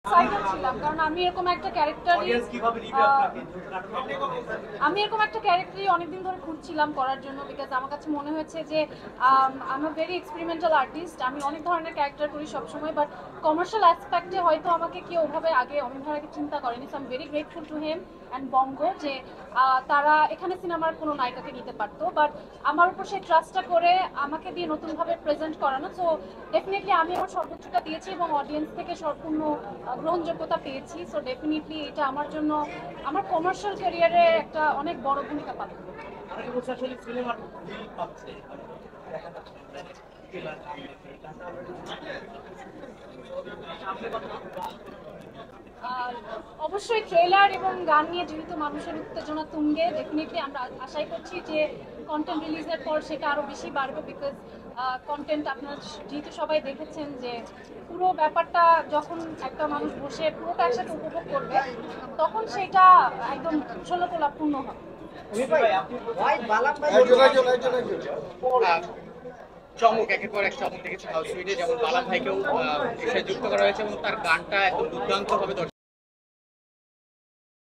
Excited ছিলাম কারণ আমি এরকম একটা ক্যারেক্টারই অনেকদিন ধরে খুঁজছিলাম করার জন্য, বিকজ আমার কাছে মনে হয়েছে যে আমি ভেরি এক্সপেরিমেন্টাল আর্টিস্ট। আমি অনেক ধরনের ক্যারেক্টার করি সবসময়, বাট কমার্শিয়াল অ্যাসপেক্টে হয়তো আমাকে কেউ ওভাবে আগে অমিতার আগে চিন্তা করেনি। So I am very grateful to him and বঙ্গ যে তারা এখানে সিনেমার কোনো নায়িকাকে নিতে পারতো, বাট আমার উপর সেই ট্রাস্টটা করে আমাকে দিয়ে নতুনভাবে প্রেজেন্ট করানো। সো ডেফিনেটলি আমি আমার সর্বোচ্চটা দিয়েছি এবং অডিয়েন্স থেকে সম্পূর্ণ গ্রহণযোগ্যতা পেয়েছি। সো ডেফিনেটলি এটা আমার জন্য আমার কমার্শিয়াল ক্যারিয়ারে একটা অনেক বড় ভূমিকা পালন করবে। অবশ্যই ট্রেলার এবং গান নিয়ে যেহেতু মানুষের উত্তেজনা তুঙ্গে, ডেফিনেটলি আমরা আশাই করছি যে কন্টেন্ট রিলিজের পর সেটা আরো বেশি বাড়বে। বিকজ কন্টেন্ট আপনারা যেহেতু সবাই দেখেছেন যে পুরো ব্যাপারটা যখন একটা মানুষ বসে পুরোটা একসাথে উপভোগ করবে তখন সেটা একদম ষোলকলাপূর্ণ হবে। চমক, একের পর এক চমক দেখেছি হাউস সুইটে, যেমন বালাম ভাইকেও যুক্ত করা হয়েছে এবং তার গানটা একদম দুর্দান্ত ভাবে